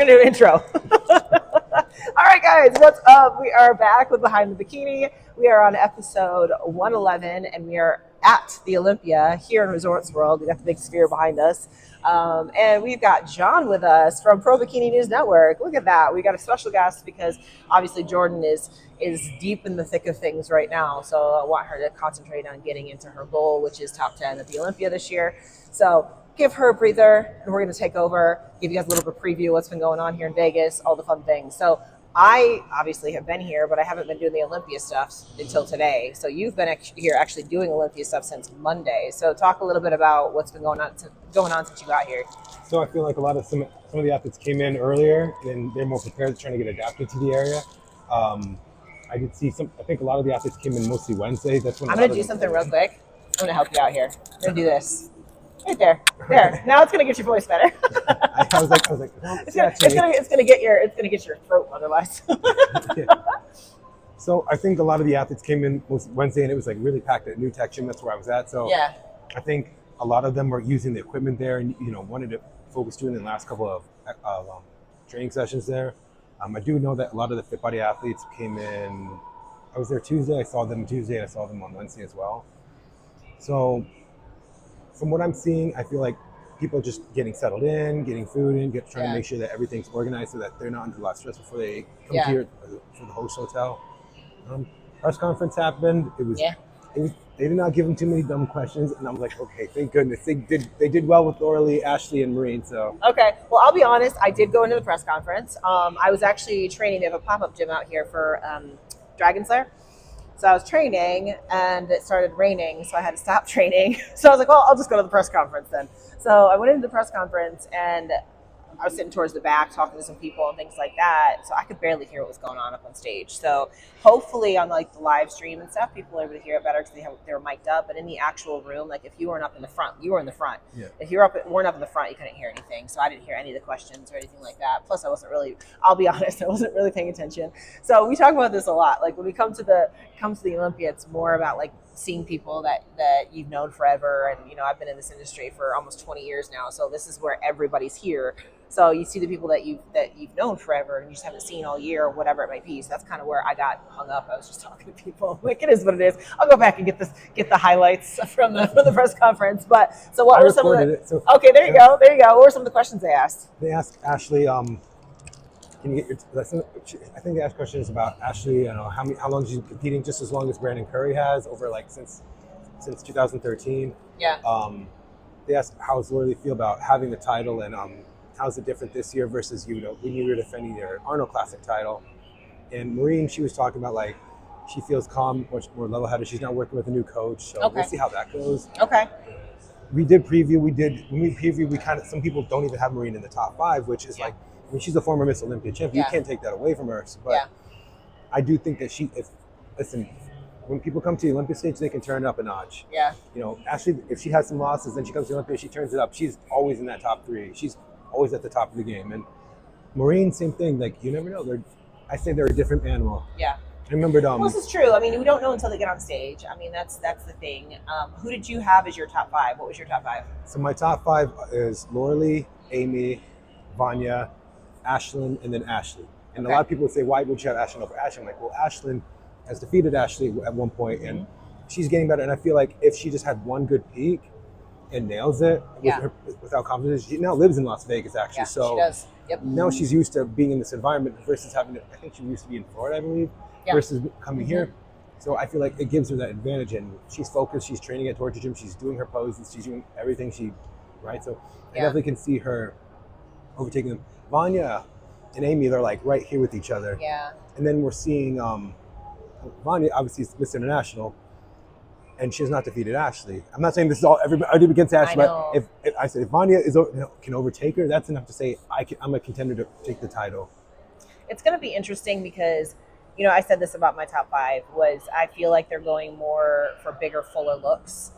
going to do an intro. All right, guys, what's up? We are back with Behind the Bikini. We are on episode 111, and we are at the Olympia here in Resorts World. We got the big sphere behind us. And we've got John with us from Pro Bikini News Network. Look at that. We got a special guest because obviously Jordan is deep in the thick of things right now. So I want her to concentrate on getting into her goal, which is top 10 at the Olympia this year. So give her a breather, and we're going to take over, give you guys a little bit of preview of what's been going on here in Vegas, all the fun things. So I obviously have been here, but I haven't been doing the Olympia stuff until today. So you've been here actually doing Olympia stuff since Monday. So talk a little bit about what's been going on since you got here. So I feel like some of the athletes came in earlier and they're more prepared, trying to get adapted to the area. I did see I think a lot of the athletes came in mostly Wednesday. That's when I'm going to do something real quick. I'm going to help you out here. I'm going to do this. Right there. There. Now it's gonna get your voice better. I was like, well, it's gonna get your throat otherwise. Yeah. So I think a lot of the athletes came in Wednesday, and it was like really packed at New Tech Gym. That's where I was at. So yeah, I think a lot of them were using the equipment there, and wanted to focus doing the last couple of training sessions there. I do know that a lot of the fit body athletes came in. I was there Tuesday. I saw them Tuesday, and I saw them on Wednesday as well. So from what I'm seeing, I feel like people are just getting settled in, getting food in, trying to make sure that everything's organized so that they're not under a lot of stress before they come here for the host hotel. Press conference happened. They did not give them too many dumb questions, and I'm like, okay, thank goodness. They did well with Lauralee, Ashley, and Marine. So okay, well, I'll be honest. I did go into the press conference. I was actually training. They have a pop-up gym out here for Dragon Slayer. So I was training and it started raining, so I had to stop training. So I was like, well, I'll just go to the press conference then. So I went into the press conference and I was sitting towards the back talking to some people and things like that. So I could barely hear what was going on up on stage. So hopefully on like the live stream and stuff, people are able to hear it better because they were mic'd up. But in the actual room, like if you weren't up in the front, you were in the front. Yeah. If you weren't up in the front, you couldn't hear anything. So I didn't hear any of the questions or anything like that. Plus I'll be honest, I wasn't really paying attention. So we talk about this a lot. Like when we come to the Olympia, it's more about like seeing people that you've known forever. And, I've been in this industry for almost 20 years now. So this is where everybody's here. So you see the people that you've known forever and you just haven't seen all year or whatever it might be. So that's kind of where I got hung up. I was just talking to people. Like, it is what it is. I'll go back and get the highlights from the press conference. But so what were some of the okay, there you go. What were some of the questions they asked? They asked Ashley, can you get your I think they asked questions about Ashley, how long she's been competing, just as long as Brandon Curry has, over like since 2013. Yeah. They asked how does Lauralee feel about having the title, and how's it different this year versus when you were defending your Arnold Classic title. And Marine, she was talking about like she feels calm, much more level-headed. She's not working with a new coach, so we'll see how that goes. Okay. We did preview. We kind of, some people don't even have Marine in the top 5, which is like, I mean, she's a former Miss Olympia champion. You can't take that away from her. But I do think that when people come to the Olympia stage, they can turn it up a notch. Yeah. Ashley, if she has some losses, then she comes to the Olympia, she turns it up. She's always in that top 3. She's always at the top of the game. And Marine, same thing. Like, you never know. I say they're a different animal. Yeah. I remembered. Well, this is true. I mean, we don't know until they get on stage. I mean, that's the thing. Who did you have as your top 5? What was your top 5? So my top 5 is Lauralee, Amy, Vanya, Ashlyn, and then Ashley. And a lot of people would say, why would you have Ashlyn over Ashley? I'm like, well, Ashlyn has defeated Ashley at one point, and she's getting better. And I feel like if she just had one good peak and nails it without confidence, she now lives in Las Vegas, actually. Yeah, so she does. Yep. Now she's used to being in this environment versus having to, I think she used to be in Florida, I believe, versus coming here. So I feel like it gives her that advantage, and she's focused, she's training at Torture Gym, she's doing her poses, she's doing everything so I definitely can see her overtaking them. Vanya and Amy, they're like right here with each other. Yeah. And then we're seeing Vanya, obviously is Miss International, and she has not defeated Ashley. I'm not saying this is all everybody against Ashley, but if Vanya can overtake her, that's enough to say I'm a contender to take the title. It's going to be interesting because, I said this about my top 5 was I feel like they're going more for bigger, fuller looks.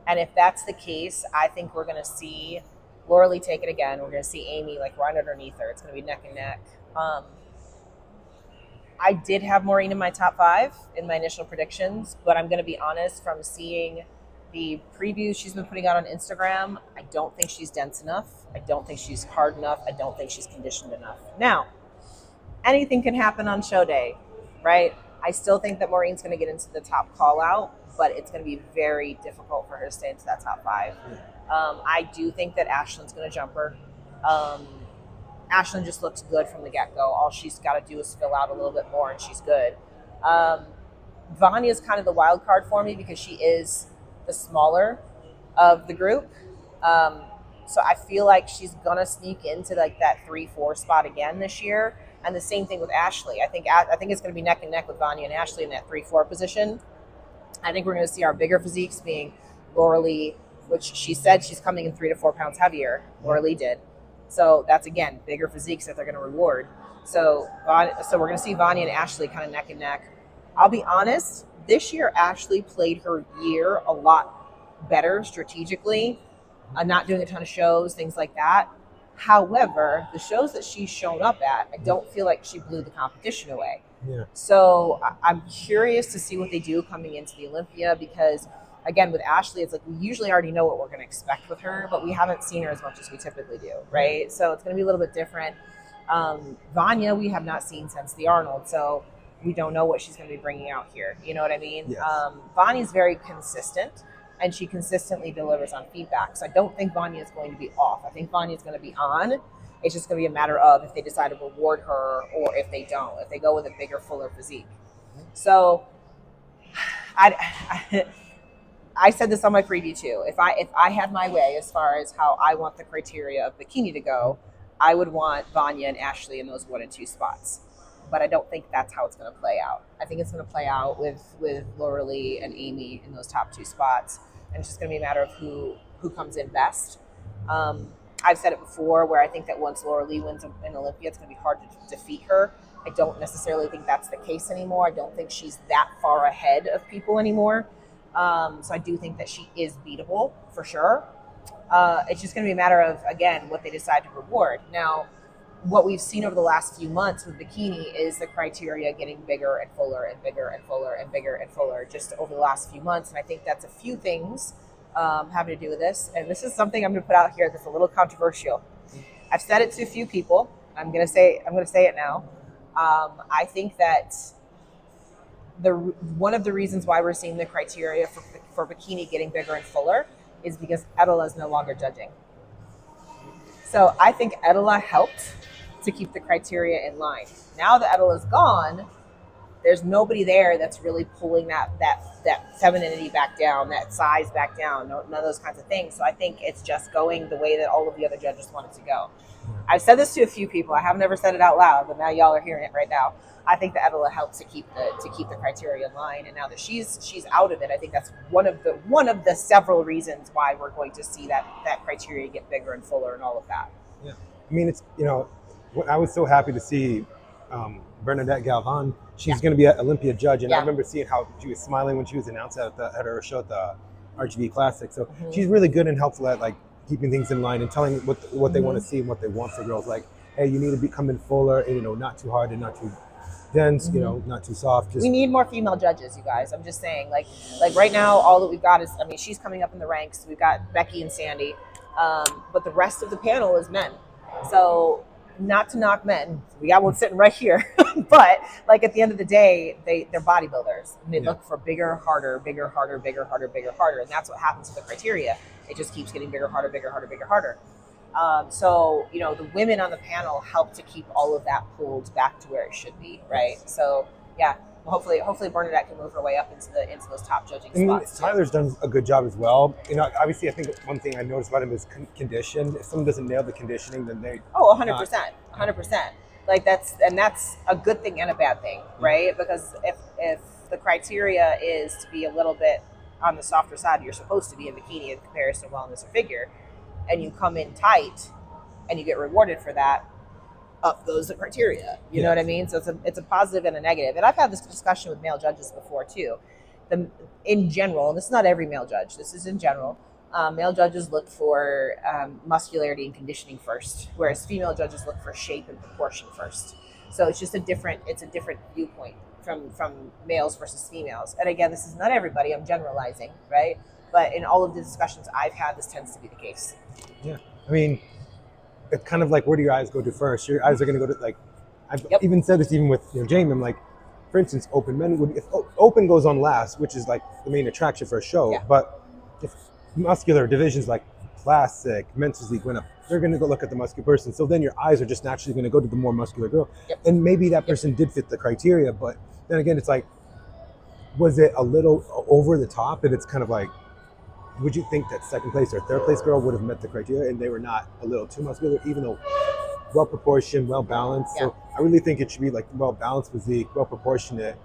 And if that's the case, I think we're going to see Lauralee take it again. We're going to see Amy like right underneath her. It's going to be neck and neck. I did have Maureen in my top 5 in my initial predictions, but I'm going to be honest, from seeing the previews she's been putting out on Instagram, I don't think she's dense enough. I don't think she's hard enough. I don't think she's conditioned enough. Now, anything can happen on show day, right? I still think that Maureen's going to get into the top call out, but it's going to be very difficult for her to stay into that top 5. I do think that Ashlyn's going to jump her. Ashlyn just looks good from the get-go. All she's got to do is fill out a little bit more, and she's good. Vanya's kind of the wild card for me because she is the smaller of the group. So I feel like she's going to sneak into like that 3-4 spot again this year. And the same thing with Ashley. I think it's going to be neck and neck with Vanya and Ashley in that 3-4 position. I think we're going to see our bigger physiques being Laura Lee, which she said she's coming in 3 to 4 pounds heavier. Laura Lee did. So that's, again, bigger physiques that they're going to reward. So we're going to see Vanya and Ashley kind of neck and neck. I'll be honest, this year Ashley played her year a lot better strategically, not doing a ton of shows, things like that. However, the shows that she's shown up at, I don't feel like she blew the competition away. Yeah. So I'm curious to see what they do coming into the Olympia because, again, with Ashley, it's like we usually already know what we're going to expect with her, but we haven't seen her as much as we typically do, right? So it's going to be a little bit different. Vanya, we have not seen since the Arnold, so we don't know what she's going to be bringing out here. You know what I mean? Yes. Vanya's very consistent, and she consistently delivers on feedback. So I don't think Vanya is going to be off. I think Vanya is going to be on. It's just going to be a matter of if they decide to reward her or if they don't, if they go with a bigger, fuller physique. So I said this on my preview too. If I had my way as far as how I want the criteria of Bikini to go, I would want Vanya and Ashley in those 1 and 2 spots. But I don't think that's how it's going to play out. I think it's going to play out with Laura Lee and Amy in those top 2 spots. And it's just going to be a matter of who comes in best. I've said it before where I think that once Laura Lee wins in Olympia, it's going to be hard to defeat her. I don't necessarily think that's the case anymore. I don't think she's that far ahead of people anymore. So I do think that she is beatable for sure. It's just going to be a matter of, again, what they decide to reward. Now, what we've seen over the last few months with Bikini is the criteria getting bigger and fuller and bigger and fuller and bigger and fuller just over the last few months. And I think that's a few things having to do with this. And this is something I'm going to put out here that's a little controversial. I've said it to a few people. I'm going to say it now. I think that one of the reasons why we're seeing the criteria for Bikini getting bigger and fuller is because Edela is no longer judging. So I think Edela helped to keep the criteria in line. Now that Edela's gone, there's nobody there that's really pulling that femininity back down, that size back down, none of those kinds of things. So I think it's just going the way that all of the other judges want it to go. I've said this to a few people. I haven't ever said it out loud, but now y'all are hearing it right now. I think that Edela helps to keep the criteria in line, and now that she's out of it, I think that's one of the several reasons why we're going to see that criteria get bigger and fuller and all of that. Yeah, I mean, it's I was so happy to see Bernadette Galvan. She's going to be an Olympia judge, and I remember seeing how she was smiling when she was announced at her show at the RGB Classic. So she's really good and helpful at like keeping things in line and telling what they want to see and what they want for girls. Like, hey, you need to become in fuller, and, not too hard and not too dense, not too soft. We need more female judges, you guys. I'm just saying, like right now, all that we've got is, she's coming up in the ranks. We've got Becky and Sandy, but the rest of the panel is men. So not to knock men, we got one sitting right here, but like at the end of the day, they're bodybuilders and they look for bigger, harder, bigger, harder, bigger, harder, bigger, harder. And that's what happens with the criteria. It just keeps getting bigger, harder, bigger, harder, bigger, harder. So, the women on the panel help to keep all of that pulled back to where it should be, right? So, yeah, hopefully Bernadette can move her way up into those top judging spots. Tyler's done a good job as well. Obviously, I think one thing I noticed about him is condition. If someone doesn't nail the conditioning, then they 100%. Like that's a good thing and a bad thing, right? Because if the criteria is to be a little bit on the softer side, you're supposed to be in bikini in comparison to wellness or figure, and you come in tight and you get rewarded for that, up goes the criteria. You know what I mean? So it's a positive and a negative. And I've had this discussion with male judges before too. In general, and this is not every male judge, this is in general, male judges look for muscularity and conditioning first, whereas female judges look for shape and proportion first. So it's a different viewpoint from males versus females. And again, this is not everybody, I'm generalizing, right? But in all of the discussions I've had, this tends to be the case. Yeah. I mean, it's kind of like, where do your eyes go to first? Your eyes are going to go to, like, I've even said this even with, Jamie. I'm like, for instance, open men would, if open goes on last, which is like the main attraction for a show, but if muscular divisions like classic, men's physique went up, they're going to go look at the muscular person. So then your eyes are just naturally going to go to the more muscular girl. And maybe that person did fit the criteria, but then again, it's like, was it a little over the top? And it's kind of like, would you think that second place or third place girl would have met the criteria and they were not a little too muscular, even though well proportioned, well balanced? So I really think it should be like well balanced physique, well proportionate,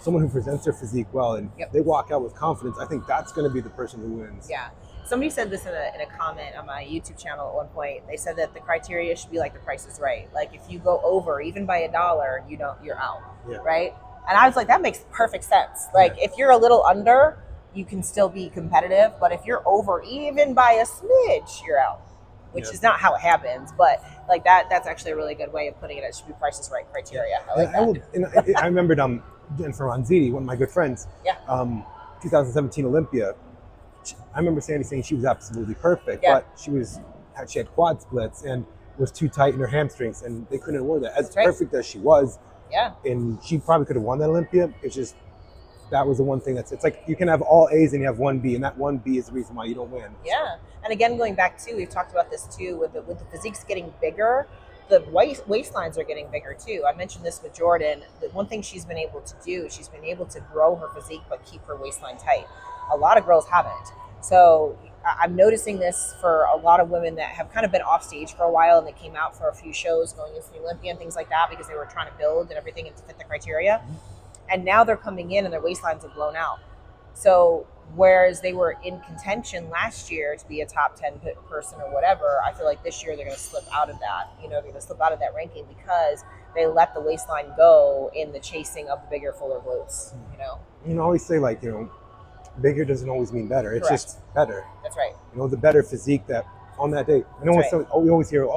someone who presents their physique well and they walk out with confidence. I think that's going to be the person who wins. Yeah. Somebody said this in a comment on my YouTube channel at one point. They said that the criteria should be like The Price is Right. Like if you go over even by $1, you're out, right? And I was like, that makes perfect sense. Like if you're a little under, you can still be competitive, but if you're over even by a smidge, you're out, which is not how it happens. But like that's actually a really good way of putting it. It should be Price is Right criteria. I like that. I remembered Jennifer Ronziti, one of my good friends, 2017 Olympia. I remember Sandy saying she was absolutely perfect, but she had quad splits and was too tight in her hamstrings, and they couldn't award that. As perfect as she was, and she probably could have won that Olympia. It's just that was the one thing it's like you can have all A's and you have one B, and that one B is the reason why you don't win. Yeah, and again, going back to, we've talked about this too, with the physiques getting bigger, the waistlines are getting bigger too. I mentioned this with Jordan. The one thing she's been able to do, she's been able to grow her physique but keep her waistline tight. A lot of girls haven't. So I'm noticing this for a lot of women that have kind of been off stage for a while, and they came out for a few shows going into the Olympia and things like that because they were trying to build and everything and to fit the criteria. And now they're coming in and their waistlines have blown out. So whereas they were in contention last year to be a top 10 person or whatever, I feel like this year they're going to slip out of that. They're going to slip out of that ranking because they let the waistline go in the chasing of the bigger, fuller glutes. You always say like, bigger doesn't always mean better. It's just better. That's right. The better physique that on that day. I know we always hear,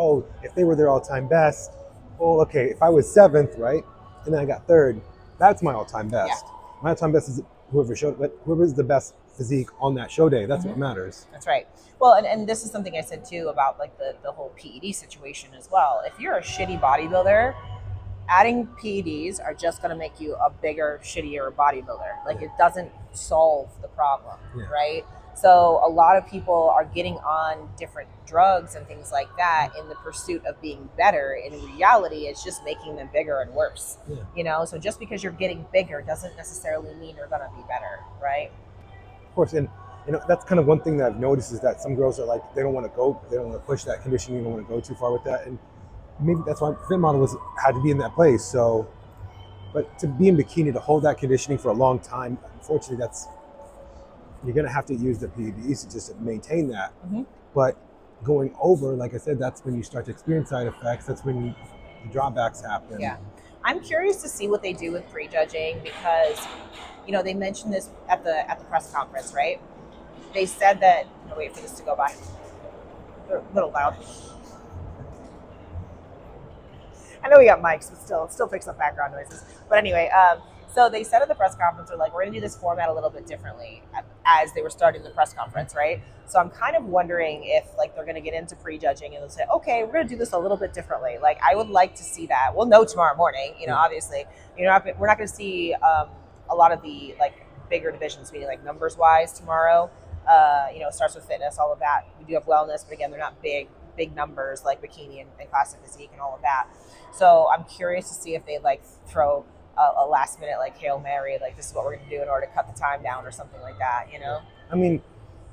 if they were their all-time best, well, okay, if I was 7th, right, and then I got 3rd, that's my all-time best. My all-time best is whoever's the best physique on that show day. That's what matters. That's right. Well, and this is something I said too about like the whole PED situation as well. If you're a shitty bodybuilder, adding PEDs are just going to make you a bigger, shittier bodybuilder. Like it doesn't solve the problem, right? So a lot of people are getting on different drugs and things like that in the pursuit of being better. In reality, it's just making them bigger and worse. So just because you're getting bigger doesn't necessarily mean you're going to be better, right? Of course, and that's kind of one thing that I've noticed is that some girls are like, they don't want to push that conditioning, they don't want to go too far with that, and maybe that's why Fit Model had to be in that place. So, but to be in bikini, to hold that conditioning for a long time, unfortunately, you're going to have to use the PEDs to just maintain that. But going over, like I said, that's when you start to experience side effects. That's when the drawbacks happen. Yeah. I'm curious to see what they do with prejudging because, they mentioned this at the press conference, right? They said that, wait for this to go by. They're a little loud. I know we got mics, but still picks up background noises. But anyway, so they said at the press conference, they're like, we're going to do this format a little bit differently as they were starting the press conference, right? So I'm kind of wondering if like they're going to get into prejudging and they'll say, okay, we're going to do this a little bit differently. Like I would like to see that. We'll know tomorrow morning, obviously. We're not going to see a lot of the like bigger divisions, meaning like numbers wise tomorrow. Starts with fitness, all of that. We do have wellness, but again, they're not big numbers like bikini and classic physique and all of that. So I'm curious to see if they like throw a last minute like Hail Mary, like this is what we're going to do in order to cut the time down or something like that, I mean,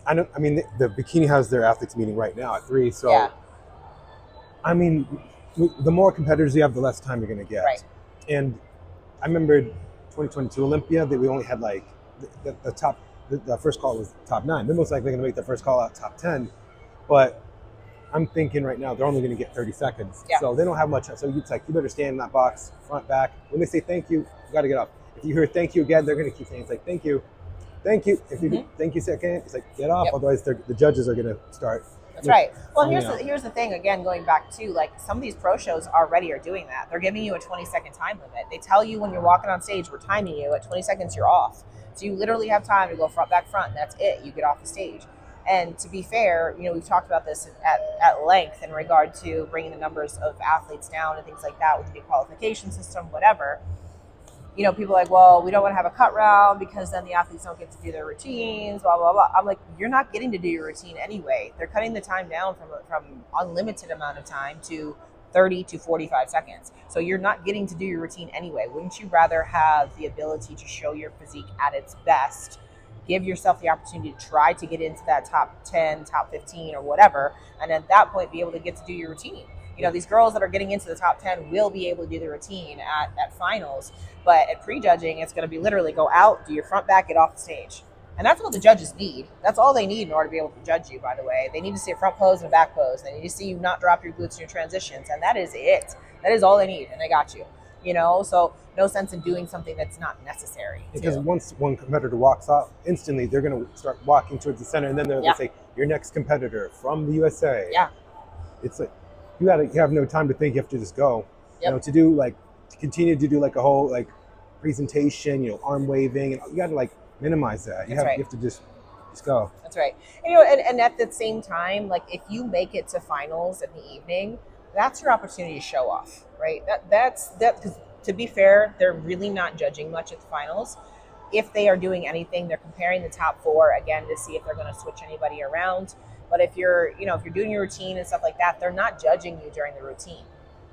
the bikini has their athletes meeting right now at 3. So, I mean, the more competitors you have, the less time you're going to get. Right. And I remember 2022 Olympia that we only had like the top, the first call was top 9. They're most likely going to make the first call out top 10. But I'm thinking right now they're only going to get 30 seconds. So they don't have much. So it's like, you better stand in that box, front, back. When they say thank you, you got to get up. If you hear thank you again, they're going to keep saying, it's like, thank you. Thank you. If you thank you second, it's like, get off. Otherwise, the judges are going to start. That's right. Well, here's the thing. Again, going back to like some of these pro shows already are doing that. They're giving you a 20-second time limit. They tell you when you're walking on stage, we're timing you at 20 seconds. You're off. So you literally have time to go front, back, front. And that's it. You get off the stage. And to be fair, we've talked about this at length in regard to bringing the numbers of athletes down and things like that with the new qualification system, whatever. People are like, well, we don't want to have a cut round because then the athletes don't get to do their routines, blah, blah, blah. I'm like, you're not getting to do your routine anyway. They're cutting the time down from unlimited amount of time to 30 to 45 seconds. So you're not getting to do your routine anyway. Wouldn't you rather have the ability to show your physique at its best, give yourself the opportunity to try to get into that top 10, top 15 or whatever, and at that point be able to get to do your routine? These girls that are getting into the top 10 will be able to do the routine at finals, but at prejudging, it's going to be literally go out, do your front, back, get off the stage. And that's what the judges need. That's all they need in order to be able to judge you, by the way. They need to see a front pose and a back pose. They need to see you not drop your glutes in your transitions, and that is it. That is all they need, and they got you. So no sense in doing something that's not necessary. Because once one competitor walks off, instantly they're going to start walking towards the center, and then they'll say, your next competitor from the USA. Yeah. It's like, you have no time to think. You have to just go. To continue to do like a whole like presentation, arm waving, and you got to like minimize that. You have to just go. That's right. And at the same time, like if you make it to finals in the evening, that's your opportunity to show off, right? That's because to be fair, they're really not judging much at the finals. If they are doing anything, they're comparing the top 4 again to see if they're going to switch anybody around. But if you're doing your routine and stuff like that, they're not judging you during the routine.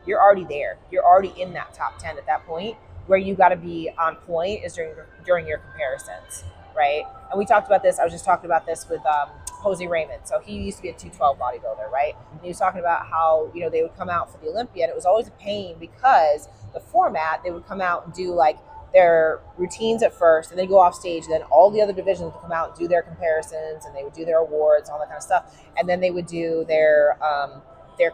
You're already there. You're already in that top 10 at that point. Where you got to be on point is during your comparisons, right? And we talked about this. I was just talking about this with Jose Raymond. So he used to be a 212 bodybuilder, right? And he was talking about how they would come out for the Olympia, and it was always a pain because the format, they would come out and do like their routines at first, and they go off stage, and then all the other divisions would come out and do their comparisons, and they would do their awards, all that kind of stuff, and then they would do their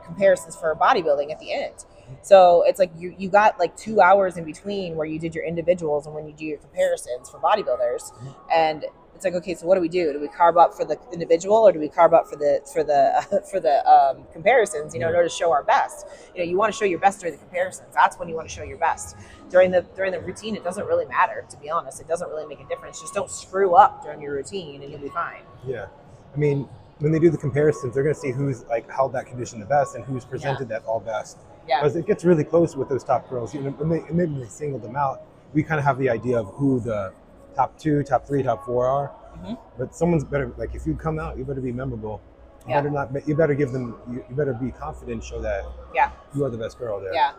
comparisons for bodybuilding at the end. So it's like you got like 2 hours in between where you did your individuals and when you do your comparisons for bodybuilders, and it's like, okay, so what do we do? Do we carb up for the individual, or do we carb up for the comparisons? In order to show our best. You want to show your best during the comparisons. That's when you want to show your best. During the routine, it doesn't really matter. To be honest, it doesn't really make a difference. Just don't screw up during your routine, and you'll be fine. Yeah, I mean, when they do the comparisons, they're going to see who's like held that condition the best and who's presented that all best. Yeah. Because it gets really close with those top girls. Maybe they singled them out. We kind of have the idea of who the top 2, top 3, top 4 are. Mm-hmm. But someone's better. Like if you come out, you better be memorable. You better give them. You better be confident. Show that. Yeah. You are the best girl there. Yeah.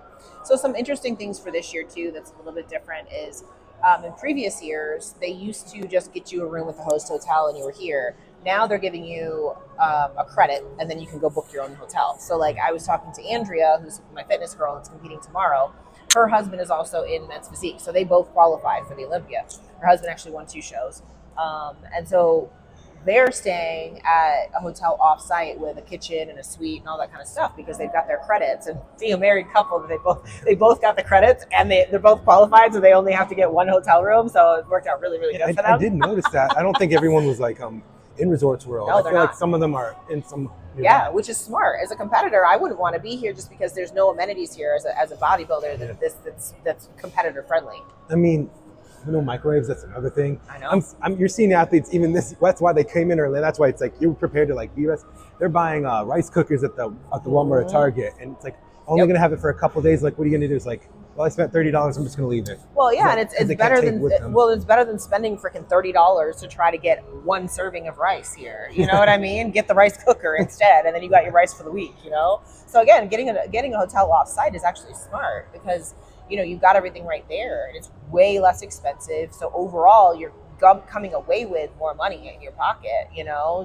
So some interesting things for this year too. That's a little bit different is. In previous years, they used to just get you a room with the host hotel and you were here. Now they're giving you a credit, and then you can go book your own hotel. So like I was talking to Andrea, who's my fitness girl that's competing tomorrow. Her husband is also in men's physique, so they both qualified for the Olympia. Her husband actually won 2 shows. And so they're staying at a hotel off-site with a kitchen and a suite and all that kind of stuff because they've got their credits. And being a married couple, they both got the credits, and they're both qualified, so they only have to get 1 hotel room. So it worked out really, really good for them. I did notice that. I don't think everyone was like in Resorts World. No, I feel like some of them are in some. Yeah, which is smart. As a competitor, I wouldn't want to be here just because there's no amenities here as a bodybuilder that's competitor friendly. I mean, microwaves, that's another thing. I know. You're seeing athletes, even this, that's why they came in early. That's why it's like, you're prepared to like be rest. They're buying rice cookers at the Walmart or Target. And it's like, only going to have it for a couple of days. Like, what are you going to do? It's like, well, I spent $30. I'm just going to leave it. Well, yeah, and it's better than spending freaking $30 to try to get 1 serving of rice here. You know what I mean? Get the rice cooker instead, and then you got your rice for the week. So again, getting a hotel off site is actually smart because you've got everything right there, and it's way less expensive. So overall, you're coming away with more money in your pocket.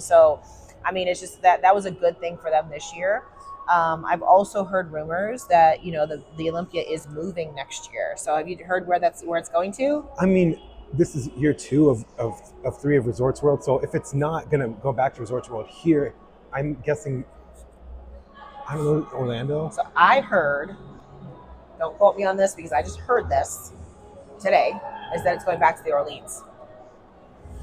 So I mean, it's just that was a good thing for them this year. I've also heard rumors that the Olympia is moving next year. So have you heard where it's going to? I mean, this is year 2 of 3 of Resorts World. So if it's not going to go back to Resorts World here, I'm guessing, I don't know, Orlando. So I heard, don't quote me on this because I just heard this today, is that it's going back to the Orleans.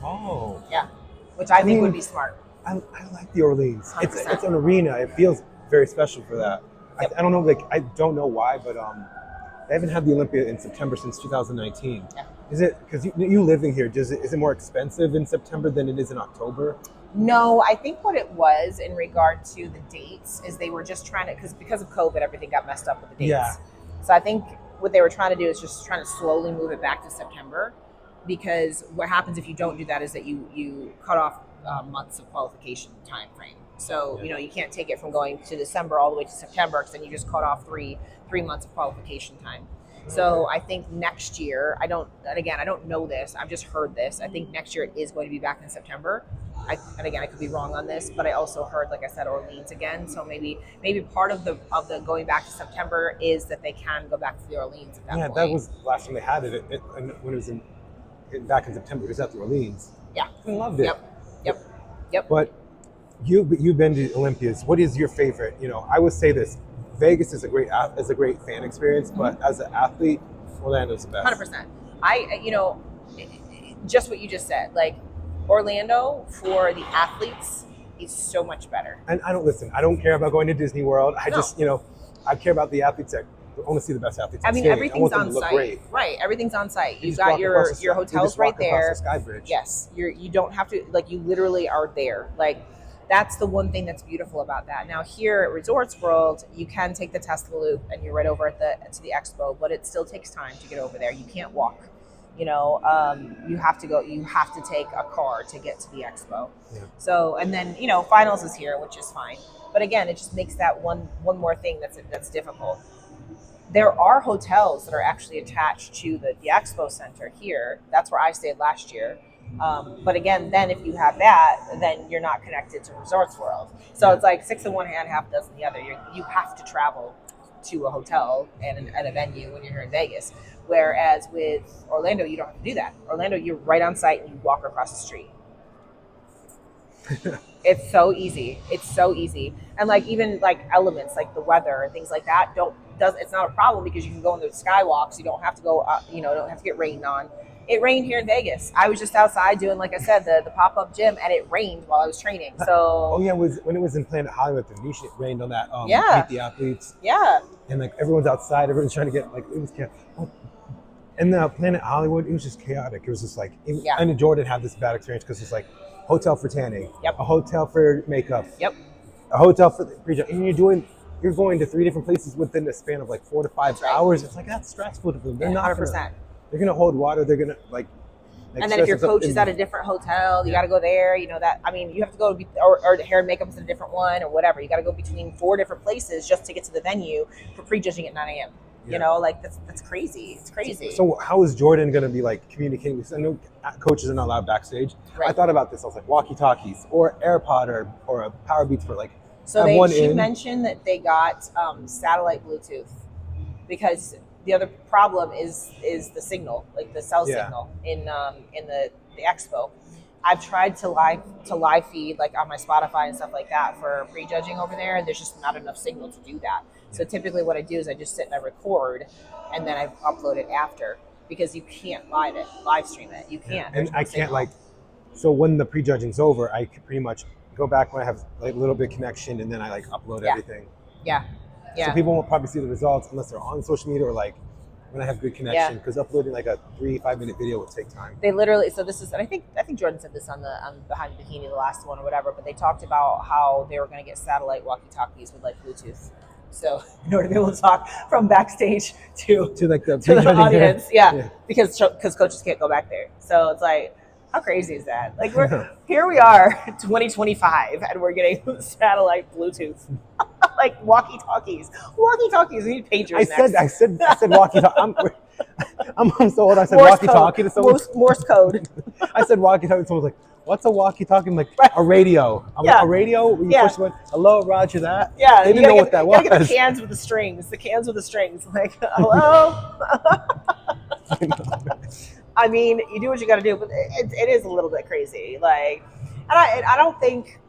Oh. Yeah, which I think would be smart. I like the Orleans. It's 100%. an arena. It feels very special for that. Yep. I don't know, like I don't know why, but they haven't had the Olympia in September since 2019. Yeah. Is it because you living here? Is it more expensive in September than it is in October? No, I think what it was in regard to the dates is they were just trying to, because of COVID, everything got messed up with the dates. Yeah. So I think what they were trying to do is just trying to slowly move it back to September, because what happens if you don't do that is that you cut off months of qualification time frame. So you can't take it from going to December all the way to September, because then you just cut off three months of qualification time. So I think next year, I don't know this, I've just heard this. I think next year it is going to be back in September. And again, I could be wrong on this, but I also heard, like I said, Orleans again. So maybe part of the going back to September is that they can go back to the Orleans at that point. Yeah, that was the last time they had it when it was back in September. It was at the Orleans. Yeah, I loved it. Yep. But you've been to Olympias. What is your favorite? I would say this: Vegas is a great fan experience, but as an athlete, Orlando's the best. 100%. Just what you just said, like Orlando for the athletes is so much better. And I don't care about going to Disney World. I just, I care about the athletes that I want to see the best athletes. I mean, everything's on site. Right, everything's on site. You've got your hotels right there. The Sky Bridge. Yes, you don't have to, like, you literally are there. Like, that's the one thing that's beautiful about that. Now here at Resorts World, you can take the Tesla Loop and you're right over at to the expo, but it still takes time to get over there. You can't walk. You have to take a car to get to the expo. Yeah. So, and then, finals is here, which is fine. But again, it just makes that one more thing that's difficult. There are hotels that are actually attached to the expo center here. That's where I stayed last year. But again, then if you have that, then you're not connected to Resorts World. So it's like 6 in one hand, half dozen the other. You have to travel to a hotel and a venue when you're here in Vegas. Whereas with Orlando, you don't have to do that. Orlando, you're right on site and you walk across the street. It's so easy. And like even like elements like the weather and things like that it's not a problem, because you can go in the skywalks. You don't have to go don't have to get rained on. It rained here in Vegas. I was just outside doing, like I said, the pop-up gym, and it rained while I was training. So when it was in Planet Hollywood, the niche, it rained on that Meet the Athletes. Yeah. And like everyone's outside, everyone's trying to get, like, it was in the Planet Hollywood, it was just chaotic. It was just like, and Jordan had this bad experience because it's like hotel for tanning, a hotel for makeup, a hotel for the pre-judging, and you're going to 3 different places within the span of like 4 to 5 hours. It's like, that's stressful to them. They're not 100%. They're gonna hold water. They're gonna like and then if your coach is at a different hotel, you got to go there. You have to go or the hair and makeup is in a different one or whatever. You got to go between 4 different places just to get to the venue for pre-judging at 9 a.m. That's crazy. It's crazy. So how is Jordan going to be like communicating? Because I know coaches are not allowed backstage. Right. I thought about this. I was like, walkie-talkies or AirPod or a Power Beats for like. So she mentioned that they got satellite Bluetooth, because the other problem is the signal, like the cell signal in the expo. I've tried to live feed like on my Spotify and stuff like that for prejudging over there, and there's just not enough signal to do that. So typically what I do is I just sit and I record, and then I upload it after, because you can't live stream it. You can't. And I can't so when the prejudging's over, I can pretty much go back when I have like a little bit of connection, and then I like upload everything. Yeah. So people won't probably see the results unless they're on social media or like when I have good connection, because uploading like a 3-5 minute video would take time. They literally, so this is, and I think Jordan said this on Behind Bikini, the last one or whatever, but they talked about how they were going to get satellite walkie-talkies with like Bluetooth. So in order to be able to talk from backstage to like the audience, because coaches can't go back there. So it's like, how crazy is that? Like here we are, 2025, and we're getting satellite Bluetooth. Like walkie-talkies. We need pagers next. I said walkie-talkie. I'm so old. I said walkie-talkie to someone. Morse code. I said walkie-talkie. Someone's like, "What's a walkie-talkie?" I'm like, "A radio." A radio. You push one. Hello, Roger that. Yeah. They didn't know what that was. You gotta get the cans with the strings. Like, hello. I mean, you do what you got to do, but it is a little bit crazy. Like, and I don't think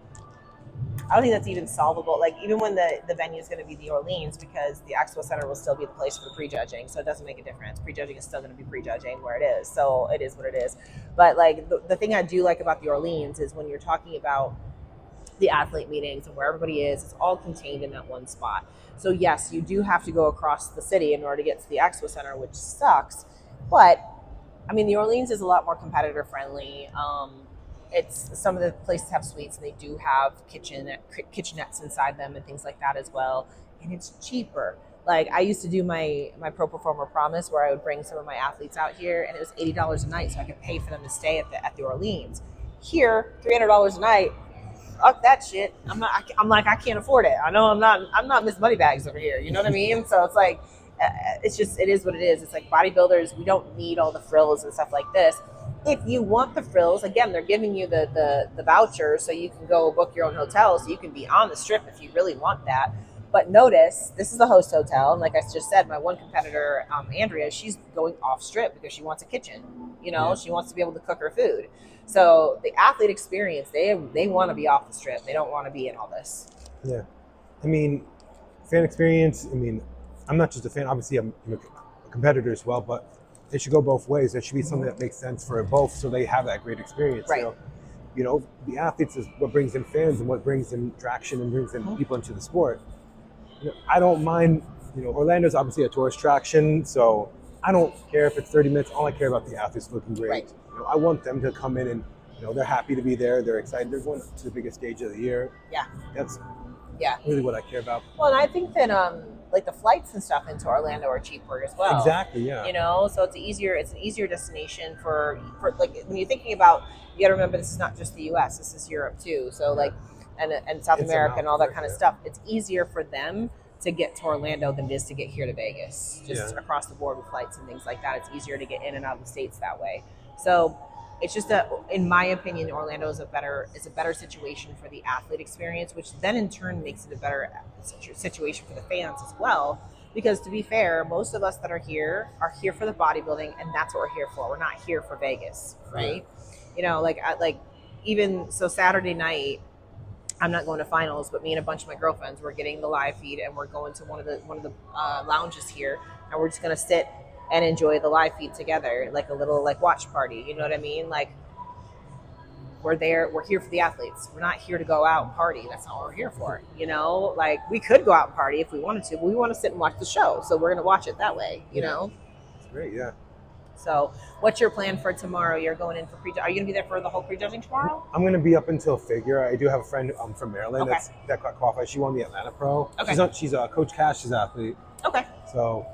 that's even solvable. Like, even when the venue is going to be the Orleans, because the Expo Center will still be the place for the prejudging, so it doesn't make a difference. Prejudging is still going to be prejudging where it is, so it is what it is. But like the thing I do like about the Orleans is when you're talking about the athlete meetings and where everybody is. It's all contained in that one spot. So yes, you do have to go across the city in order to get to the Expo Center, which sucks. But I mean, the Orleans is a lot more competitor friendly. It's some of the places have suites and they do have kitchenettes inside them and things like that as well. And it's cheaper. Like I used to do my Pro Performer Promise where I would bring some of my athletes out here and it was $80 a night, so I could pay for them to stay at the Orleans. Here, $300 a night. Fuck that shit. I'm like, I can't afford it. I know I'm not Miss Moneybags over here. You know what I mean? So it's like, it is what it is. It's like bodybuilders, we don't need all the frills and stuff like this. If you want the frills, again, they're giving you the voucher so you can go book your own hotel so you can be on the strip if you really want that. But notice, this is the host hotel. And like I just said, my one competitor, Andrea, she's going off strip because she wants a kitchen. You know, she wants to be able to cook her food. So the athlete experience, they want to be off the strip. They don't want to be in all this. Yeah. I mean, fan experience, I mean, I'm not just a fan. Obviously, I'm a competitor as well, but it should go both ways. There should be something that makes sense for both so they have that great experience. Right. You know, the athletes is what brings in fans and what brings in traction and brings in people into the sport. You know, I don't mind, you know, Orlando's obviously a tourist attraction, so I don't care if it's 30 minutes. All I care about the athletes looking great. Right. You know, I want them to come in and, you know, they're happy to be there. They're excited. They're going to the biggest stage of the year. Yeah. That's really what I care about. Well, and I think that like the flights and stuff into Orlando are cheaper as well. Exactly. Yeah. You know, so it's an easier destination for like when you're thinking about. You got to remember this is not just the U.S. This is Europe too. So like, and South America and all that kind of stuff. It's easier for them to get to Orlando than it is to get here to Vegas. Just across the board with flights and things like that. It's easier to get in and out of the States that way. So it's just that, in my opinion, Orlando is a better situation for the athlete experience, which then in turn makes it a better situation for the fans as well. Because to be fair, most of us that are here for the bodybuilding, and that's what we're here for. We're not here for Vegas, right? You know, like even so Saturday night, I'm not going to finals, but me and a bunch of my girlfriends, we're getting the live feed and we're going to one of the lounges here, and we're just gonna sit and enjoy the live feed together, like a little like watch party. You know what I mean? Like we're here for the athletes. We're not here to go out and party. That's not what we're here for. You know, like we could go out and party if we wanted to, but we want to sit and watch the show, so we're gonna watch it that way. You know? It's great. Yeah. So, what's your plan for tomorrow? You're going in for are you going to be there for the whole prejudging tomorrow? I'm going to be up until figure. I do have a friend from Maryland that got qualified. She won the Atlanta Pro. Okay. She's Coach Cash's athlete. Okay. So,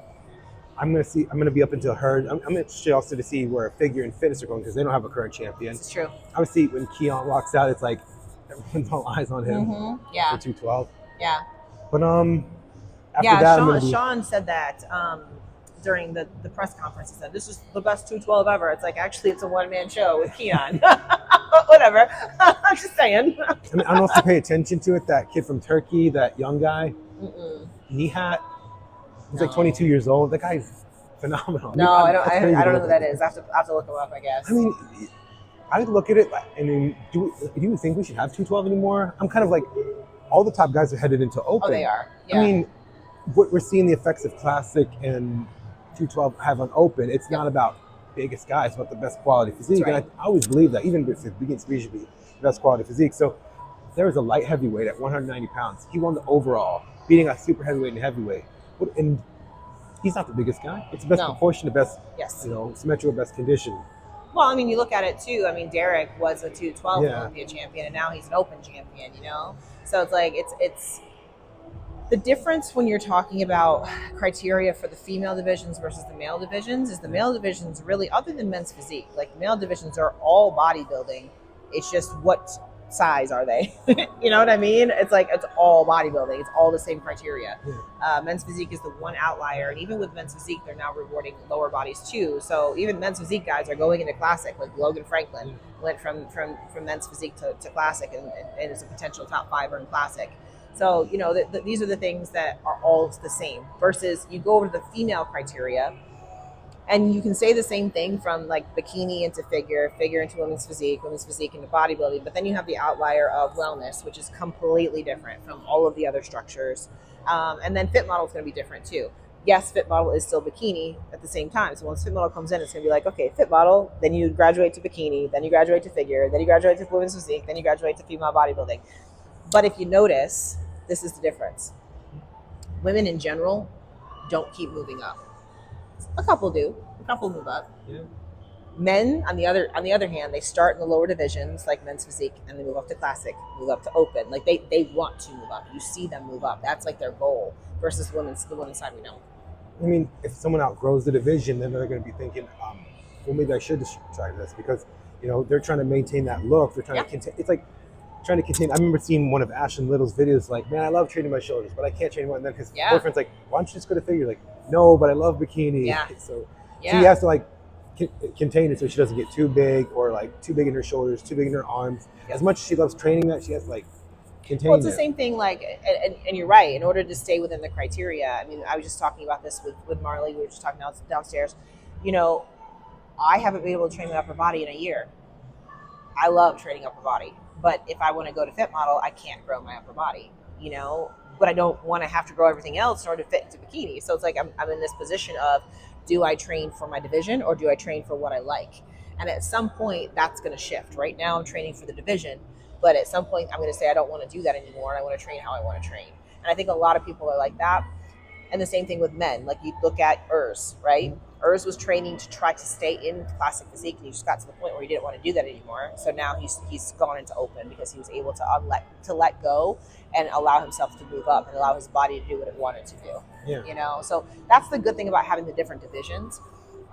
I'm going to be up until her. I'm interested also to see where figure and fitness are going because they don't have a current champion. It's true. Obviously, when Keon walks out, it's like everyone's all eyes on him for 212. Yeah. But after that, Sean said that. During the press conference, he said, "This is the best 212 ever." It's like, actually, it's a one-man show with Keon. Whatever. I'm just saying. I mean, I don't know if you pay attention to it. That kid from Turkey, that young guy, Nihat, he's like 22 years old. That guy's phenomenal. No, I don't know who that is. I have to look him up, I guess. I mean, I look at it. I mean, do you think we should have 212 anymore? I'm kind of like, all the top guys are headed into open. Oh, they are. Yeah. I mean, what we're seeing the effects of classic and 212 have on open. It's not about biggest guys, it's about the best quality physique. Right. And I always believe that, even if it begins to be the best quality physique. So there was a light heavyweight at 190 pounds. He won the overall, beating a super heavyweight and heavyweight. And he's not the biggest guy. It's the best proportion, the best, symmetrical, best condition. Well, I mean, you look at it too. I mean, Derek was a 212 Olympia champion, and now he's an open champion, you know? So it's like, it's the difference when you're talking about criteria for the female divisions versus the male divisions is the male divisions really, other than men's physique, like male divisions are all bodybuilding. It's just what size are they? You know what I mean? It's like, it's all bodybuilding. It's all the same criteria. Men's physique is the one outlier. And even with men's physique, they're now rewarding lower bodies too. So even men's physique guys are going into classic, like Logan Franklin went from men's physique to classic and is a potential top fiver in classic. So, you know, these are the things that are all the same versus you go over to the female criteria and you can say the same thing from like bikini into figure into women's physique into bodybuilding. But then you have the outlier of wellness, which is completely different from all of the other structures. And then fit model is going to be different too. Yes, fit model is still bikini at the same time. So once fit model comes in, it's going to be like, okay, fit model, then you graduate to bikini, then you graduate to figure, then you graduate to women's physique, then you graduate to female bodybuilding. But if you notice, this is the difference. Women in general don't keep moving up. A couple do. A couple move up. Yeah. Men, on the other hand, they start in the lower divisions, like men's physique, and they move up to classic, move up to open. Like they want to move up. You see them move up. That's like their goal. Versus the women's side, we don't. I mean, if someone outgrows the division, then they're going to be thinking, well, maybe I should just try this because, you know, they're trying to maintain that look. They're trying to contain. It's like trying to contain. I remember seeing one of Ashton Little's videos, like, man, I love training my shoulders, but I can't train one. And then his boyfriend's like, why don't you just go to figure? Like, no, but I love bikini. Yeah. So she has to like contain it so she doesn't get too big or like too big in her shoulders, too big in her arms. As much as she loves training that, she has to like contain. Well, it's the same thing. Like, and you're right. In order to stay within the criteria, I mean, I was just talking about this with Marley. We were just talking downstairs. You know, I haven't been able to train my upper body in a year. I love training upper body, but if I want to go to fit model, I can't grow my upper body. You know, but I don't want to have to grow everything else in order to fit into bikini. So it's like I'm in this position of, do I train for my division or do I train for what I like? And at some point, that's going to shift. Right now, I'm training for the division, but at some point, I'm going to say I don't want to do that anymore. And I want to train how I want to train. And I think a lot of people are like that. And the same thing with men. Like you look at Urs, right? Urs was training to try to stay in classic physique, and he just got to the point where he didn't want to do that anymore. So now he's gone into open because he was able to let go and allow himself to move up and allow his body to do what it wanted to do. Yeah. You know, so that's the good thing about having the different divisions.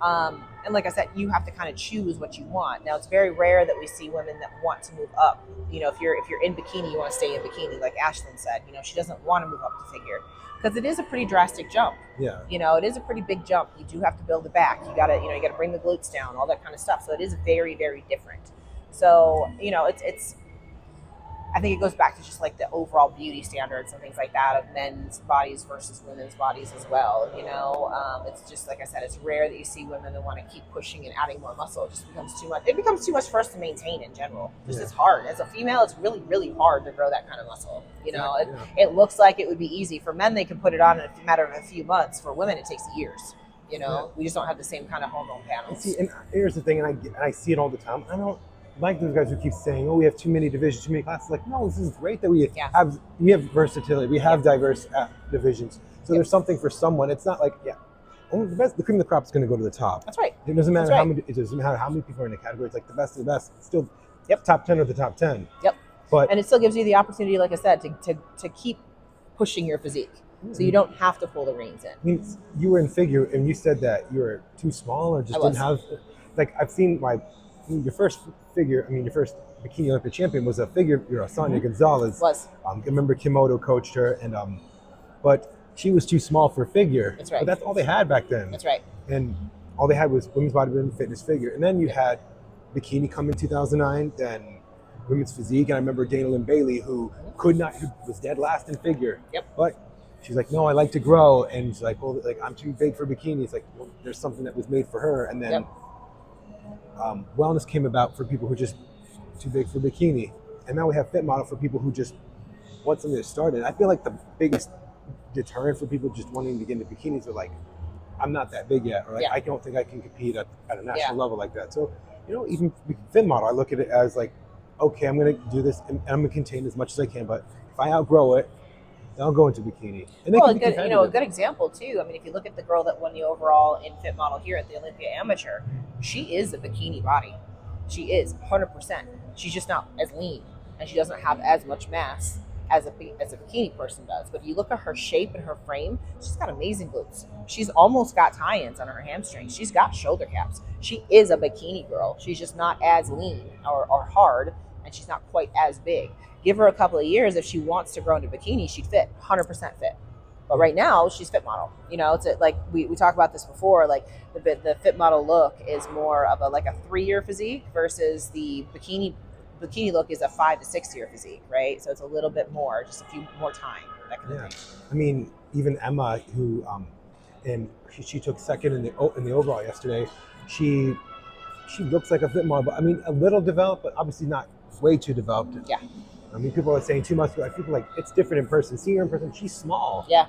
And like I said, you have to kind of choose what you want. Now, it's very rare that we see women that want to move up. You know, if you're in bikini, you want to stay in bikini, like Ashlyn said. You know, she doesn't want to move up to figure because it is a pretty drastic jump. Yeah. You know, it is a pretty big jump. You do have to build it back. You gotta bring the glutes down, all that kind of stuff. So it is very, very different. So, you know, it's I think it goes back to just like the overall beauty standards and things like that of men's bodies versus women's bodies as well. You know, it's just like I said, it's rare that you see women that want to keep pushing and adding more muscle. It just becomes too much. It becomes too much for us to maintain in general. Just it's hard. As a female, it's really, really hard to grow that kind of muscle. You know, it looks like it would be easy for men. They can put it on in a matter of a few months. For women, it takes years. You know, we just don't have the same kind of hormone panels. See, and here's the thing, and I see it all the time. I don't like those guys who keep saying, "Oh, we have too many divisions, too many classes." Like, no, this is great that we have versatility. We have diverse divisions. So there's something for someone. It's not like only the cream of the crop is going to go to the top. That's right. It doesn't matter how many. It doesn't matter how many people are in the category. It's like the best of the best. It's still top 10 of the top 10. Yep. But and it still gives you the opportunity, like I said, to keep pushing your physique. So you don't have to pull the reins in. I mean, you were in figure, and you said that you were too small, or just didn't have. Like I've seen your first Bikini Olympia champion was a figure. Sonia Gonzalez. Was. I remember Kimoto coached her, and but she was too small for figure. That's right. But that's all they had back then. That's right. And all they had was women's bodybuilding, fitness, figure, and then you had Bikini come in 2009, then women's physique, and I remember Dana Lynn Bailey who was dead last in figure. Yep. But she's like, no, I like to grow, and she's like, well, like I'm too big for bikini. It's like, well, there's something that was made for her, and then wellness came about for people who are just too big for bikini, and now we have fit model for people who just want something to start in. I feel like the biggest deterrent for people just wanting to get into bikinis are like, I'm not that big yet, or like I don't think I can compete at a national level like that. So, you know, even fit model, I look at it as like, okay, I'm going to do this, and I'm going to contain as much as I can, but if I outgrow it, I'll go into bikini. And well, a good example too. I mean, if you look at the girl that won the overall in fit model here at the Olympia Amateur, she is a bikini body. She is 100%. She's just not as lean, and she doesn't have as much mass as a bikini person does. But if you look at her shape and her frame, she's got amazing glutes. She's almost got tie-ins on her hamstrings. She's got shoulder caps. She is a bikini girl. She's just not as lean or hard, and she's not quite as big. Give her a couple of years, if she wants to grow into bikini, she'd fit, 100% fit. But right now, she's fit model. You know, it's like we talked about this before. Like the fit model look is more of a 3-year physique versus the bikini look is a 5 to 6 year physique, right? So it's a little bit more, just a few more time, that kind of thing. I mean, even Emma, who and she took second in the overall yesterday. She looks like a fit model, but I mean, a little developed, but obviously not way too developed. Yeah. I mean, people are saying too much, but I feel like it's different in person. Seeing her in person, she's small. Yeah.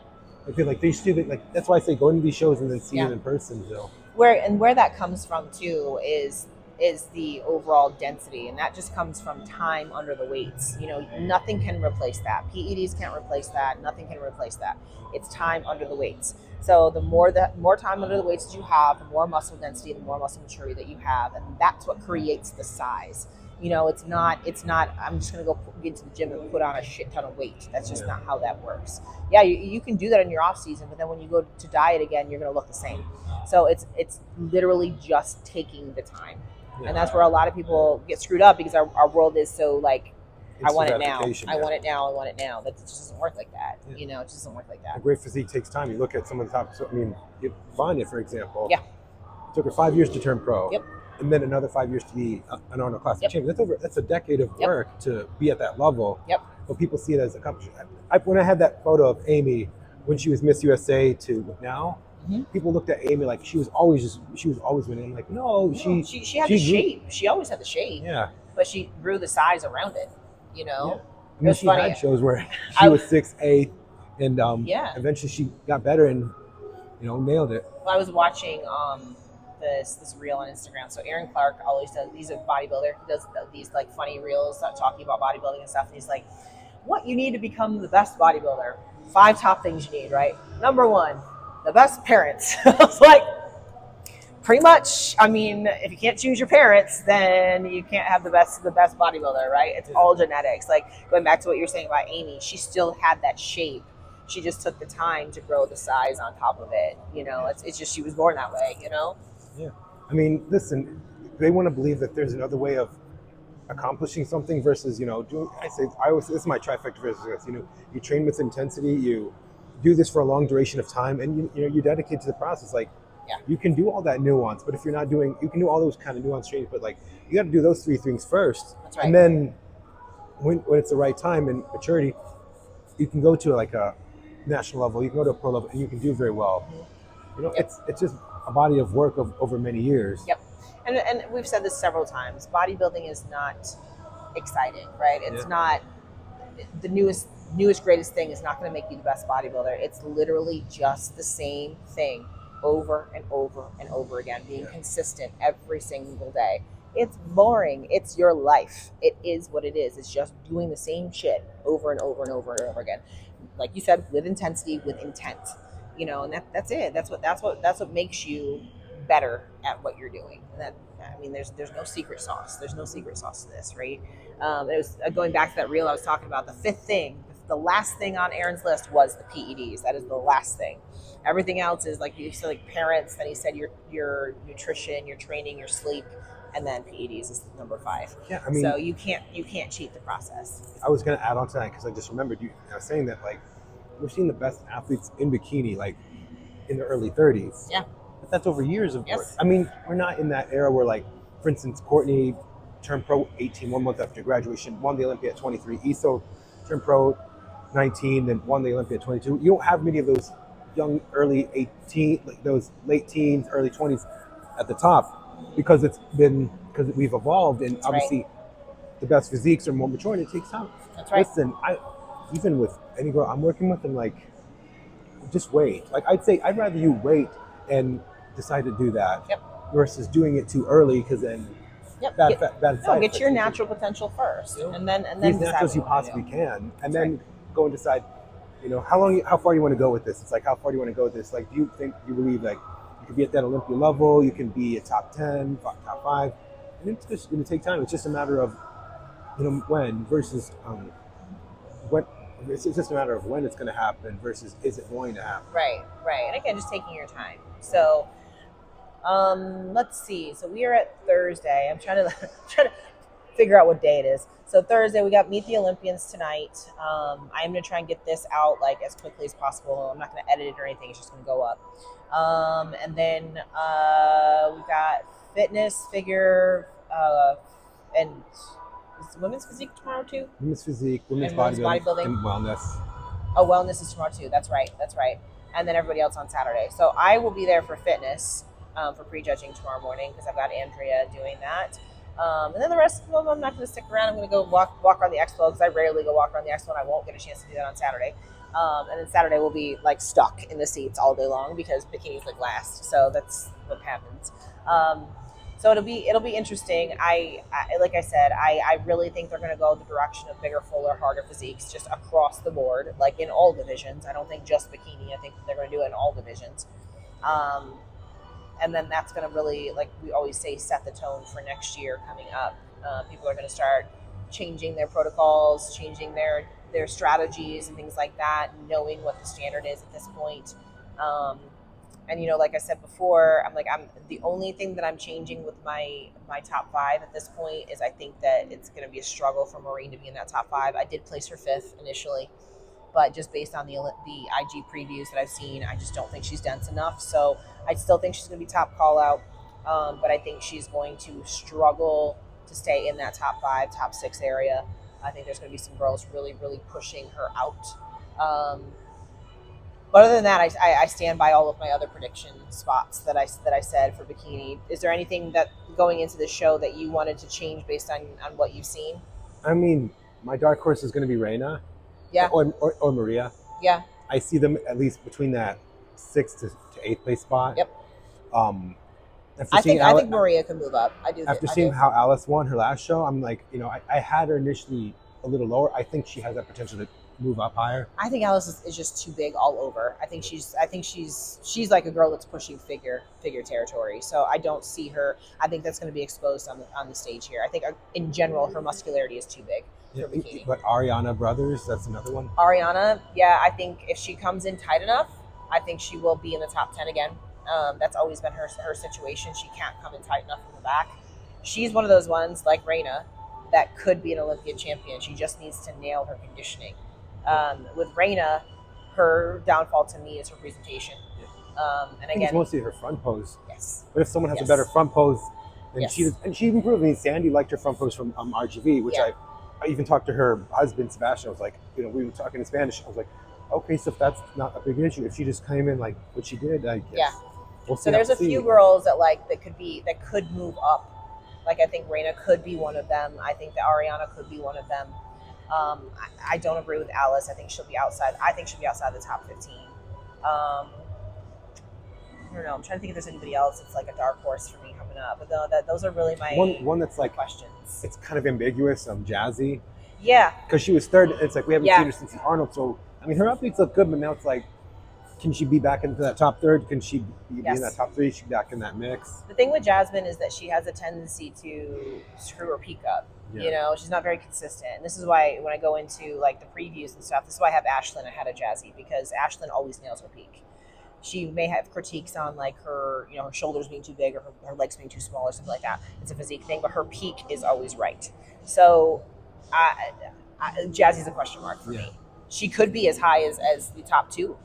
I feel like they should like that's why I say go into these shows and then see them in person. So where that comes from too is is the overall density, and that just comes from time under the weights. You know, nothing can replace that. PEDs can't replace that. Nothing can replace that. It's time under the weights. So the more time under the weights that you have, the more muscle density, the more muscle maturity that you have, and that's what creates the size. You know, it's not I'm just gonna go get to the gym and put on a shit ton of weight. That's just not how that works. Yeah, you can do that in your off season, but then when you go to diet again, you're gonna look the same. So it's literally just taking the time. Yeah. And that's where a lot of people get screwed up, because our world is so like, I want it now. I want it now. I want it now. That just doesn't work like that. Yeah. You know, it just doesn't work like that. A great physique takes time. You look at some of the top. So, I mean, Vanya, for example. Yeah. It took her 5 years to turn pro. Yep. And then another 5 years to be an Arnold Classic champion. That's a decade of work to be at that level. Yep. But people see it as accomplishment. When I had that photo of Amy when she was Miss USA to now, people looked at Amy like she was always winning. I'm like, no, she had the shape. She always had the shape. Yeah. But she grew the size around it. You know. Yeah. I mean, she had shows where she was 6'8", and eventually she got better and nailed it. Well, I was watching this reel on Instagram. So Aaron Clark always does. He's a bodybuilder. He does these like funny reels talking about bodybuilding and stuff. And he's like, "What you need to become the best bodybuilder? 5 top things you need, right? Number 1, the best parents." I was like, pretty much. I mean, if you can't choose your parents, then you can't have the best bodybuilder, right? It's all genetics. Like going back to what you're saying about Amy, she still had that shape. She just took the time to grow the size on top of it. You know, it's just she was born that way. You know. Yeah, I mean, listen, they want to believe that there's another way of accomplishing something versus doing. This is my trifecta versus this. You train with intensity. You do this for a long duration of time, and you dedicate to the process. Like. Yeah. You can do all that nuance, but if you're not doing, you can do all those kind of nuance trainings, but like you got to do those 3 things first. That's right. And then when it's the right time and maturity, you can go to like a national level, you can go to a pro level, and you can do very well. It's just a body of work over many years. Yep. And we've said this several times. Bodybuilding is not exciting, right? It's not the newest greatest thing. Is not going to make you the best bodybuilder. It's literally just the same thing over and over and over again, being consistent every single day. It's boring. It's your life. It is what it is. It's just doing the same shit over and over and over and over again. Like you said, with intensity, with intent. And that's it. That's what makes you better at what you're doing. And there's no secret sauce. There's no secret sauce to this, right? It was going back to that reel I was talking about. The 5th thing, the last thing on Aaron's list was the PEDs. That is the last thing. Everything else is like you said, like parents. Then he said your nutrition, your training, your sleep, and then PEDs is number 5. Yeah, I mean, so you can't cheat the process. I was going to add on to that because I just remembered you saying that like we're seeing the best athletes in bikini like in the early 30s. Yeah, but that's over years of work. I mean, we're not in that era where like, for instance, Courtney turned pro 18, 1 month after graduation, won the Olympia at 23. Iso turned pro 19, then won the Olympia at 22. You don't have many of those young early 18, like those late teens, early 20s at the top because we've evolved, and obviously the best physiques are more mature and it takes time. That's right. Listen, even with any girl I'm working with, I'm like, just wait. Like I'd rather you wait and decide to do that versus doing it too early because then bad side get your natural potential first, and then as natural as you possibly can, and then go and decide. How far you want to go with this? It's like, how far do you want to go with this? Like, do you believe like you could be at that Olympia level, you can be a top 10, top 5, and it's just going to take time. It's just a matter of, when versus what. It's just a matter of when it's going to happen versus is it going to happen. Right. And again, just taking your time. So, let's see. So we are at Thursday. I'm trying to figure out what day it is. So Thursday, we got Meet the Olympians tonight. I'm going to try and get this out like as quickly as possible. I'm not going to edit it or anything. It's just going to go up. And then we got fitness, figure, and is women's physique tomorrow too? Women's physique, women's bodybuilding, and wellness. Oh, wellness is tomorrow too. That's right. And then everybody else on Saturday. So I will be there for fitness for prejudging tomorrow morning because I've got Andrea doing that. And then the rest of them, I'm not going to stick around. I'm going to go walk around the expo because I rarely go walk around the expo and I won't get a chance to do that on Saturday. And then Saturday we'll be like stuck in the seats all day long because Bikini's like last. So that's what happens. So it'll be interesting. I like I said, I really think they're going to go the direction of bigger, fuller, harder physiques just across the board, like in all divisions. I don't think just bikini. I think they're going to do it in all divisions. Um, and then that's going to really, like we always say, set the tone for next year coming up. People are going to start changing their protocols, changing their strategies and things like that, knowing what the standard is at this point. And like I said before, I'm the only thing that I'm changing with my top 5 at this point is I think that it's going to be a struggle for Maureen to be in that top 5. I did place her 5th initially, but just based on the IG previews that I've seen, I just don't think she's dense enough. So I still think she's going to be top call out, but I think she's going to struggle to stay in that top 5, top 6 area. I think there's going to be some girls really, really pushing her out. But other than that, I stand by all of my other prediction spots that I said for bikini. Is there anything that going into the show that you wanted to change based on what you've seen? I mean, my dark horse is going to be Reina. Yeah. Or Maria. Yeah. I see them at least between that 6th to 8th place spot. Yep. I think Maria can move up. I do. After seeing how Alice won her last show, I'm like, I had her initially a little lower. I think she has that potential to move up higher. I think Alice is just too big all over. I think she's like a girl that's pushing figure territory. So I don't see her. I think that's going to be exposed on the stage here. I think in general her muscularity is too big for bikini. But Ariana Brothers, that's another one. Ariana, yeah, I think if she comes in tight enough, I think she will be in the top 10 again. That's always been her situation. She can't come in tight enough from the back. She's one of those ones like Reina that could be an Olympian champion. She just needs to nail her conditioning. With Reina, her downfall to me is her presentation. And again, it's mostly her front pose. Yes. But if someone has a better front pose, then yes. she even proved. I mean, Sandy liked her front pose from RGV, which I even talked to her husband Sebastian. I was like, we were talking in Spanish. I was like, okay, so if that's not a big issue, if she just came in like what she did, I guess. Yeah. We'll see. So there's a few girls that could move up. Like I think Reina could be one of them. I think that Ariana could be one of them. I don't agree with Alice. I think she'll be outside. I think she'll be outside the top 15. I don't know. I'm trying to think if there's anybody else that's like a dark horse for me coming up. But those are really my one that's like questions. It's kind of ambiguous. Jazzy. Yeah. Because she was third. It's like we haven't seen her since Arnold. So I mean, her athletes look good, but now it's like, can she be back into that top third? Can she be in that top 3? Is she back in that mix? The thing with Jasmine is that she has a tendency to screw her peak up. Yeah. She's not very consistent. And this is why when I go into like the previews and stuff, this is why I have Ashlyn ahead of Jazzy, because Ashlyn always nails her peak. She may have critiques on like her, her shoulders being too big or her legs being too small or something like that. It's a physique thing, but her peak is always right. So Jazzy's a question mark for me. She could be as high as the top 2.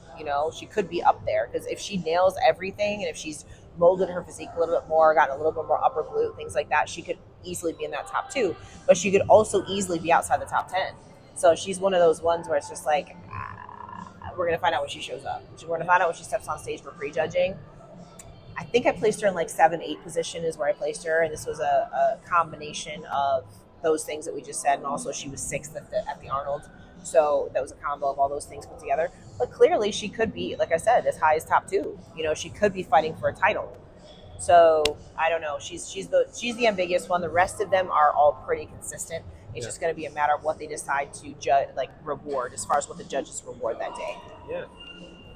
She could be up there because if she nails everything and if she's molded her physique a little bit more, gotten a little bit more upper glute, things like that, she could easily be in that top 2. But she could also easily be outside the top 10. So she's one of those ones where it's just like, we're going to find out when she shows up. We're going to find out when she steps on stage for prejudging. I think I placed her in like 7-8 position is where I placed her. And this was a combination of those things that we just said. And also she was 6th at the Arnold. So that was a combo of all those things put together. But clearly she could be, like I said, as high as top 2. She could be fighting for a title. So I don't know. She's the ambiguous one. The rest of them are all pretty consistent. It's just going to be a matter of what they decide to reward as far as what the judges reward that day.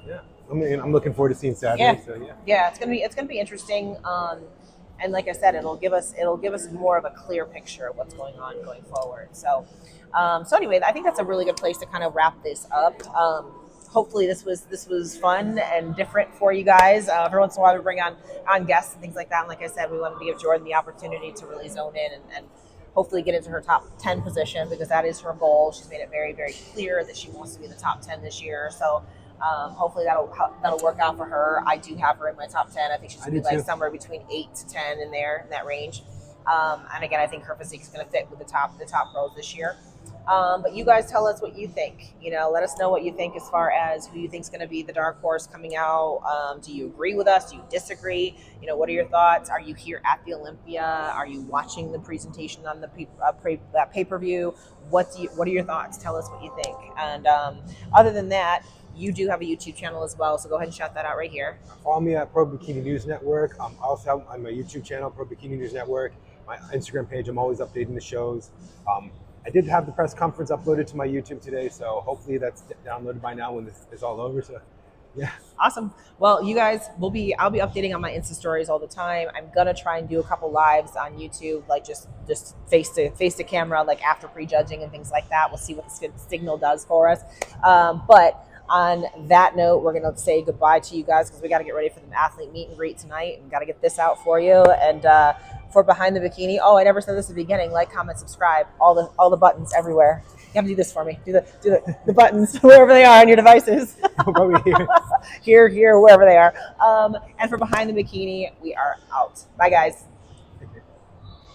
Yeah. I mean, I'm looking forward to seeing Saturday. Yeah. So it's gonna be interesting. And like I said, it'll give us more of a clear picture of what's going on going forward. So anyway, I think that's a really good place to kind of wrap this up. Hopefully this was fun and different for you guys. Every once in a while we bring on guests and things like that. And like I said, we wanted to give Jordan the opportunity to really zone in and hopefully get into her top 10 position, because that is her goal. She's made it very, very clear that she wants to be in the top 10 this year. So hopefully that'll work out for her. I do have her in my top 10. I think she's going to be like somewhere between 8 to 10 in that range. And again, I think her physique is going to fit with the top pros this year. But you guys tell us what you think. Let us know what you think as far as who you think is going to be the dark horse coming out. Do you agree with us? Do you disagree? What are your thoughts? Are you here at the Olympia? Are you watching the presentation on the pay-per-view? What are your thoughts? Tell us what you think. And other than that, you do have a YouTube channel as well, so go ahead and shout that out right here. Follow me at Pro Bikini News Network. I also have on my YouTube channel, Pro Bikini News Network. My Instagram page, I'm always updating the shows. I did have the press conference uploaded to my YouTube today, so hopefully that's downloaded by now when this is all over. So, yeah. Awesome. Well, you guys, I'll be updating on my Insta stories all the time. I'm gonna try and do a couple lives on YouTube, like just face to camera, like after prejudging and things like that. We'll see what the signal does for us. But on that note, we're gonna say goodbye to you guys because we got to get ready for the athlete meet and greet tonight, and got to get this out for you. And for Behind the Bikini, oh, I never said this at the beginning. Like, comment, subscribe, all the buttons everywhere. You have to do this for me. Do the buttons wherever they are on your devices. here, wherever they are. And for Behind the Bikini, we are out. Bye, guys.